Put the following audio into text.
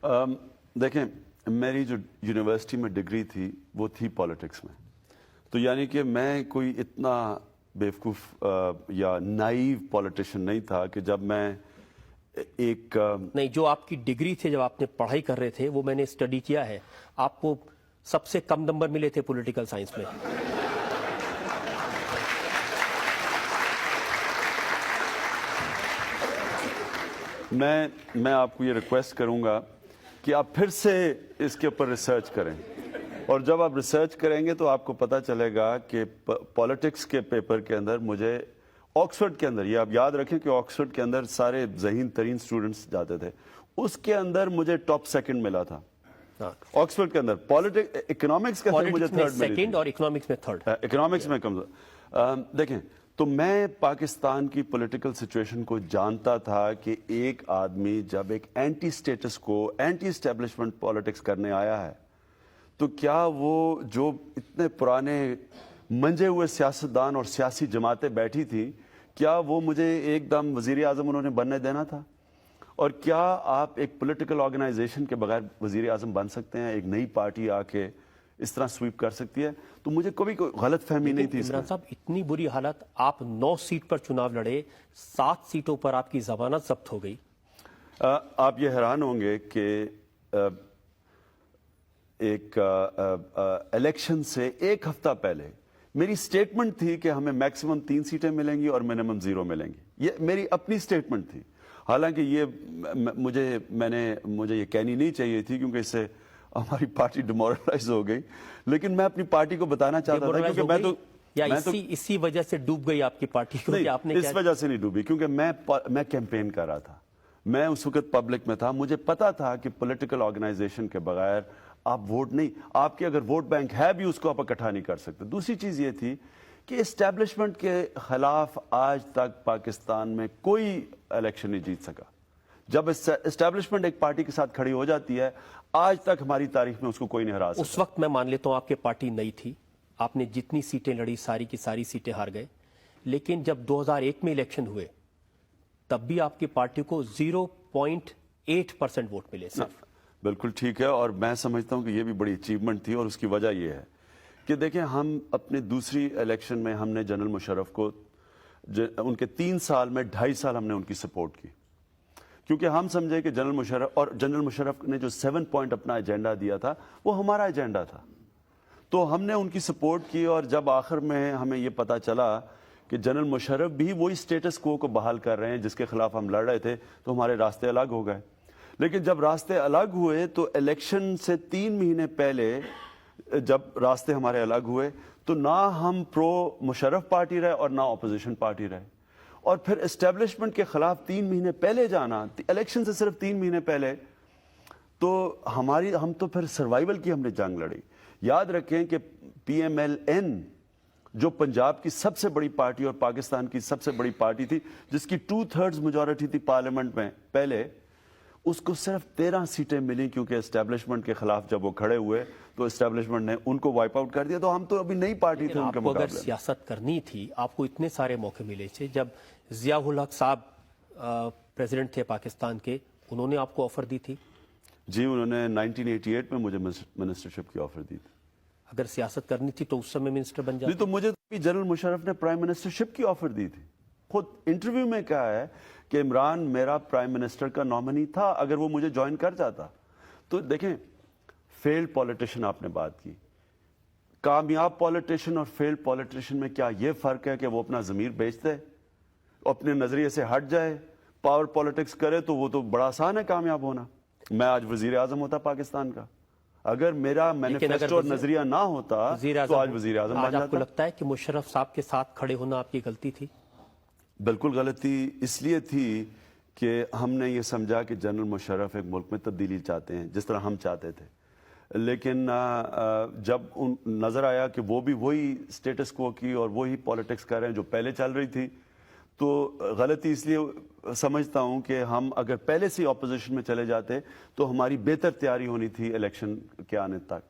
دیکھیں میری جو یونیورسٹی میں ڈگری تھی وہ تھی پالیٹکس میں، تو یعنی کہ میں کوئی اتنا بیوقوف یا نائیو پالیٹیشین نہیں تھا کہ جب میں ایک نہیں، جو آپ کی ڈگری تھے، جب آپ نے پڑھائی کر رہے تھے، وہ میں نے اسٹڈی کیا ہے، آپ کو سب سے کم نمبر ملے تھے پولیٹیکل سائنس میں۔ میں آپ کو یہ ریکویسٹ کروں گا کہ آپ پھر سے اس کے اوپر ریسرچ کریں، اور جب آپ ریسرچ کریں گے تو آپ کو پتہ چلے گا کہ پالیٹکس کے پیپر کے اندر مجھے آکسفورڈ کے اندر، یہ آپ یاد رکھیں کہ آکسفورڈ کے اندر سارے ذہین ترین اسٹوڈنٹس جاتے تھے، اس کے اندر مجھے ٹاپ سیکنڈ ملا تھا آکسفورڈ کے اندر۔ اکنامکس کے اندر مجھے تھرڈ ملی تھی، اور اکنامکس میں تھرڈ، اکنامکس میں کمزور۔ دیکھیں تو میں پاکستان کی پولیٹیکل سچویشن کو جانتا تھا کہ ایک آدمی جب ایک اینٹی اسٹیٹس کو، اینٹی اسٹیبلشمنٹ پالیٹکس کرنے آیا ہے تو کیا وہ جو اتنے پرانے منجے ہوئے سیاستدان اور سیاسی جماعتیں بیٹھی تھیں، کیا وہ مجھے ایک دم وزیر اعظم انہوں نے بننے دینا تھا؟ اور کیا آپ ایک پولیٹیکل آرگنائزیشن کے بغیر وزیر اعظم بن سکتے ہیں؟ ایک نئی پارٹی آ کے اس طرح سویپ کر سکتی ہے؟ تو مجھے کبھی کوئی غلط فہمی نہیں تھی۔ عمران صاحب، اتنی بری حالت، آپ 9 سیٹ پر چناؤ لڑے، 7 سیٹوں پر آپ کی ضمانت ضبط ہو گئی۔ آپ یہ حیران ہوں گے کہ ایک الیکشن سے ایک ہفتہ پہلے میری سٹیٹمنٹ تھی کہ ہمیں میکسیمم 3 سیٹیں ملیں گی اور منیمم 0 ملیں گی، یہ میری اپنی سٹیٹمنٹ تھی۔ حالانکہ یہ مجھے یہ کہنی نہیں چاہیے تھی کیونکہ اس سے ہماری پارٹی ڈیمورلائز ہو گئی، لیکن میں اپنی پارٹی کو بتانا چاہتا تھا کیونکہ میں اسی وجہ سے ڈوب گئی آپ کی پارٹی کو؟ اس وجہ سے نہیں ڈوبی، کیونکہ میں کیمپین کر رہا تھا، میں اس وقت پبلک میں تھا، مجھے پتا تھا کہ پولیٹیکل آرگنائزیشن کے بغیر آپ ووٹ نہیں، آپ کے اگر ووٹ بینک ہے بھی اس کو آپ اکٹھا نہیں کر سکتے۔ دوسری چیز یہ تھی کہ اسٹیبلشمنٹ کے خلاف آج تک پاکستان میں کوئی الیکشن نہیں جیت سکا۔ جب اسٹیبلشمنٹ ایک پارٹی کے ساتھ کھڑی ہو جاتی ہے، آج تک ہماری تاریخ میں اس کو کوئی نہیں ہرا سکتا۔ اس وقت میں مان لیتا ہوں آپ کی پارٹی نئی تھی، آپ نے جتنی سیٹیں لڑی ساری کی ساری سیٹیں ہار گئے، لیکن جب 2001 میں الیکشن ہوئے تب بھی آپ کی پارٹی کو 0.8% ووٹ ملے صرف۔ بالکل ٹھیک ہے، اور میں سمجھتا ہوں کہ یہ بھی بڑی اچیومنٹ تھی، اور اس کی وجہ یہ ہے کہ دیکھیں ہم اپنے دوسری الیکشن میں ہم نے جنرل مشرف کو ان کے 3 سال میں 2.5 سال ہم نے ان کی سپورٹ کی، کیونکہ ہم سمجھے کہ جنرل مشرف نے جو 7 پوائنٹ اپنا ایجنڈا دیا تھا وہ ہمارا ایجنڈا تھا، تو ہم نے ان کی سپورٹ کی۔ اور جب آخر میں ہمیں یہ پتا چلا کہ جنرل مشرف بھی وہی سٹیٹس کو بحال کر رہے ہیں جس کے خلاف ہم لڑ رہے تھے، تو ہمارے راستے الگ ہو گئے۔ لیکن جب راستے الگ ہوئے تو الیکشن سے 3 مہینے پہلے جب راستے ہمارے الگ ہوئے تو نہ ہم پرو مشرف پارٹی رہے اور نہ اپوزیشن پارٹی رہے، اور پھر اسٹیبلشمنٹ کے خلاف 3 مہینے پہلے جانا، الیکشن سے صرف 3 مہینے پہلے، تو ہم تو پھر سروائیول کی ہم نے جنگ لڑی۔ یاد رکھیں کہ پی ایم ایل این جو پنجاب کی سب سے بڑی پارٹی اور پاکستان کی سب سے بڑی پارٹی تھی، جس کی 2/3 میجورٹی تھی پارلیمنٹ میں پہلے، اس کو صرف 13 سیٹیں ملی، کیونکہ اسٹیبلشمنٹ کے خلاف جب وہ کھڑے ہوئے تو اسٹیبلشمنٹ نے ان کو وائپ آؤٹ کر دیا، تو ہم تو ابھی نئی پارٹی تھے ان کے مقابلے۔ اگر سیاست کرنی تھی آپ کو اتنے سارے موقع ملے تھے، جب ضیاء الحق صاحب پریزیڈنٹ تھے پاکستان کے، انہوں نے آپ کو آفر دی تھی؟ جی، انہوں نے 1988 میں مجھے منسٹرشپ کی آفر دی تھی۔ اگر سیاست کرنی تھی تو اس سمے منسٹر بن جاتے؟ تو مجھے جنرل مشرف نے پرائم منسٹرشپ کی آفر دی تھی، خود انٹرویو میں کہا ہے کہ عمران میرا پرائم منسٹر کا نامنی تھا اگر وہ مجھے جوائن کر جاتا۔ تو دیکھیں، فیلڈ پولیٹیشین آپ نے بات کی، کامیاب پولیٹیشین اور فیلڈ پولیٹیشین میں کیا یہ فرق ہے کہ وہ اپنا ضمیر بیچ دے، اپنے نظریے سے ہٹ جائے، پاور پولیٹکس کرے؟ تو وہ تو بڑا آسان ہے کامیاب ہونا۔ میں آج وزیر اعظم ہوتا پاکستان کا، اگر میرا مینیفیسٹو اور نظریہ نہ ہوتا تو آج وزیر اعظم بن جاتا۔ آپ کو لگتا ہے کہ مشرف صاحب کے ساتھ کھڑے ہونا آپ کی غلطی تھی؟ بالکل غلطی اس لیے تھی کہ ہم نے یہ سمجھا کہ جنرل مشرف ایک ملک میں تبدیلی چاہتے ہیں جس طرح ہم چاہتے تھے، لیکن جب نظر آیا کہ وہ بھی وہی سٹیٹس کو کی اور وہی پالیٹکس کر رہے ہیں جو پہلے چل رہی تھی، تو غلطی اس لیے سمجھتا ہوں کہ ہم اگر پہلے سے اپوزیشن میں چلے جاتے تو ہماری بہتر تیاری ہونی تھی الیکشن کے آنے تک۔